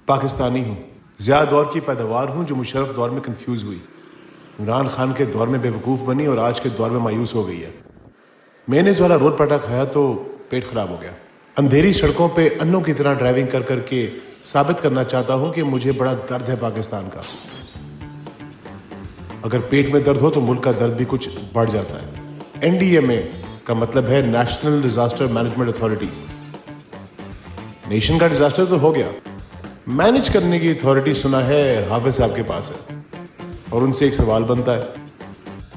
پاکستانی ہوں، ضیاء دور کی پیداوار ہوں جو مشرف دور میں کنفیوز ہوئی، عمران خان کے دور میں بے وقوف بنی اور آج کے دور میں مایوس ہو گئی ہے۔ مینیز والا رول پٹا کھایا تو پیٹ خراب ہو گیا۔ اندھیری سڑکوں پہ انوں کی طرح ڈرائیونگ کر کر کے ثابت کرنا چاہتا ہوں کہ مجھے بڑا درد ہے پاکستان کا۔ اگر پیٹ میں درد ہو تو ملک کا درد بھی کچھ بڑھ جاتا ہے۔ NDMA کا مطلب ہے national disaster management authority. Nation کا ڈیزاسٹر تو ہو گیا، مینج کرنے کی اتھارٹی سنا ہے حافظ صاحب کے پاس ہے، اور ان سے ایک سوال بنتا ہے۔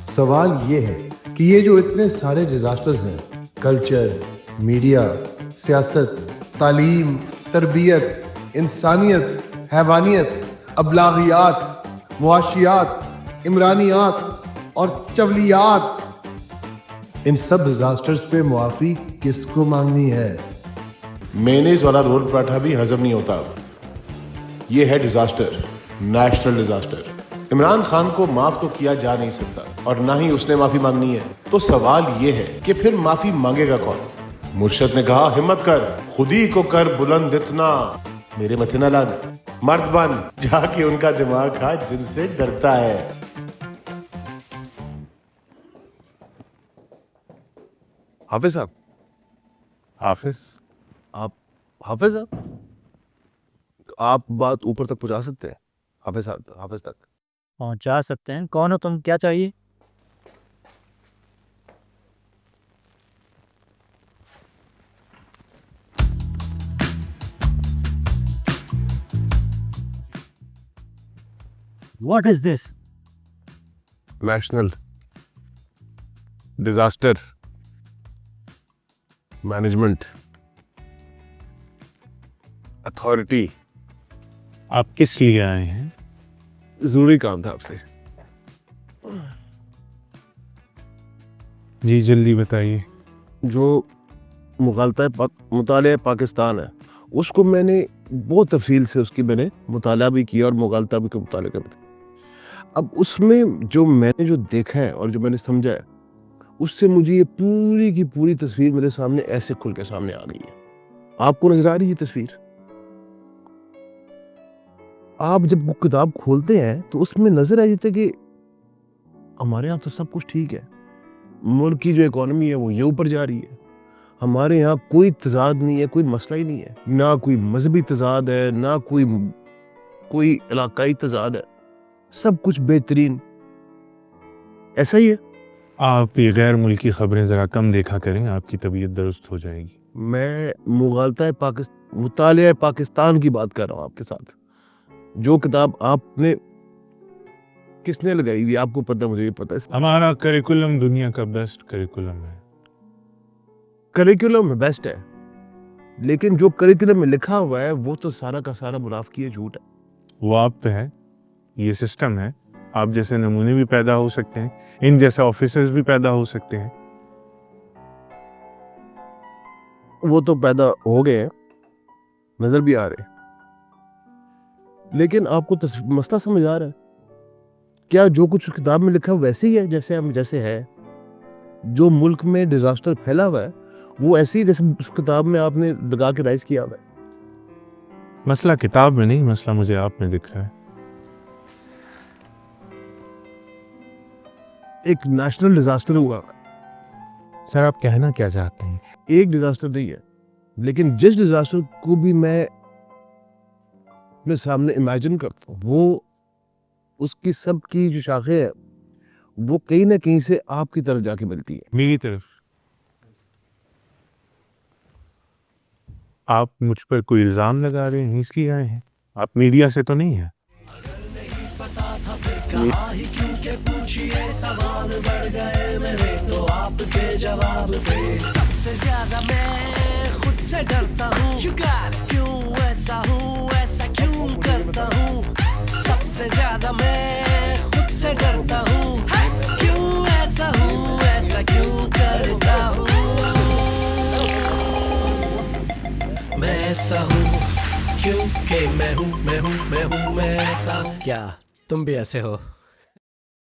سوال یہ ہے کہ یہ جو اتنے سارے ڈیزاسٹر ہیں، کلچر، میڈیا، سیاست، تعلیم، تربیت، انسانیت، حیوانیت، ابلاغیات، معاشیات، عمرانیات اور چولیات، ان سب ڈیزاسٹرز پہ معافی کس کو مانگنی ہے؟ مینیز والا رول پراٹھا بھی ہضم نہیں ہوتا۔ یہ ہے disaster, national disaster. Imran Khan کو معاف تو کیا جا نہیں سکتا اور نہ ہی اس نے معافی مانگنی ہے، تو سوال یہ ہے کہ پھر معافی مانگے گا کون؟ مرشد نے کہا ہمت کر، خودی کو کر بلند اتنا، میرے متھے نہ لگ، مرد بن جا کے ان کا دماغ کھا جن سے ڈرتا ہے۔ حافظ صاحب، آپ حافظ صاحب، آپ بات اوپر تک پہنچا سکتے ہیں؟ حافظ تک پہنچا سکتے ہیں۔ کون ہو تم؟ کیا چاہیے؟ What is this? National disaster management authority. آپ کس لیے آئے ہیں؟ ضروری کام تھا آپ سے۔ جی جلدی بتائیے۔ جو مطالعہ پاکستان ہے، اس کو میں نے بہت تفصیل سے اس کی میں نے مطالعہ بھی کیا اور مغالطہ بھی کا مطالعہ کیا۔ اب اس میں جو میں نے جو دیکھا ہے اور جو میں نے سمجھا ہے، اس سے مجھے یہ پوری کی پوری تصویر میرے سامنے ایسے کھل کے سامنے آ گئی ہے۔ آپ کو نظر آ رہی ہے تصویر؟ آپ جب وہ کتاب کھولتے ہیں تو اس میں نظر آ جاتا ہے کہ ہمارے یہاں تو سب کچھ ٹھیک ہے، ملک کی جو اکانومی ہے وہ یہ اوپر جا رہی ہے، ہمارے یہاں کوئی تضاد نہیں ہے، کوئی مسئلہ ہی نہیں ہے، نہ کوئی مذہبی تضاد ہے، نہ کوئی علاقائی تضاد ہے، سب کچھ بہترین۔ ایسا ہی ہے؟ آپ یہ غیر ملکی خبریں ذرا کم دیکھا کریں، آپ کی طبیعت درست ہو جائے گی۔ میں مطالعہ پاکستان کی بات کر رہا ہوں آپ کے ساتھ۔ جو کتاب آپ نے کس نے لگائی ہوئی آپ کو پتہ، مجھے بھی پتہ ہے۔ ہمارا کریکولم دنیا کا بیسٹ کریکولم ہے۔ کریکولم بیسٹ ہے، لیکن جو کریکولم میں لکھا ہوا ہے وہ تو سارا کا سارا منافقی ہے، جھوٹ ہے۔ وہ آپ پہ ہے، یہ سسٹم ہے۔ آپ جیسے نمونے بھی پیدا ہو سکتے ہیں، ان جیسے آفیسرز بھی پیدا ہو سکتے ہیں۔ وہ تو پیدا ہو گئے ہیں، نظر بھی آ رہے ہیں، لیکن آپ کو مسئلہ سمجھ آ رہا ہے؟ کیا جو کچھ کتاب میں لکھا ویسے ہی ہے جیسے ہے؟ جو ملک میں ڈیزاسٹر پھیلا ہوا ہے وہ ایسے ہی جیسے اس کتاب میں آپ نے لگا کے رائز کیا ہوا ہے؟ مسئلہ کتاب میں نہیں، مسئلہ مجھے آپ میں دکھ رہا ہے۔ ایک نیشنل ڈیزاسٹر ہوا، سر آپ کہنا کیا چاہتے ہیں؟ ایک ڈیزاسٹر نہیں ہے، لیکن جس ڈیزاسٹر کو بھی میں اپنے سامنے امیجن کرتا ہوں، وہ اس کی سب کی جو شاخیں ہیں وہ کہیں نہ کہیں سے آپ کی طرف جا کے ملتی ہے۔ میری طرف آپ مجھ پر کوئی الزام لگا رہے ہیں، اس لیے آئے ہیں؟ آپ میڈیا سے تو نہیں ہیں؟ کہاں ہی کیونکہ پوچھئے سوال بڑھ گئے میرے تو آپ کے جواب دے۔ سب سے زیادہ میں خود سے ڈرتا ہوں، کیوں ایسا ہوں، ایسا کیوں کرتا ہوں؟ سب سے زیادہ میں خود سے ڈرتا ہوں، کیوں ایسا ہوں، ایسا کیوں کرتا ہوں؟ میں ایسا ہوں کیونکہ میں ایسا ہوں۔ کیا تم بھی ایسے ہو؟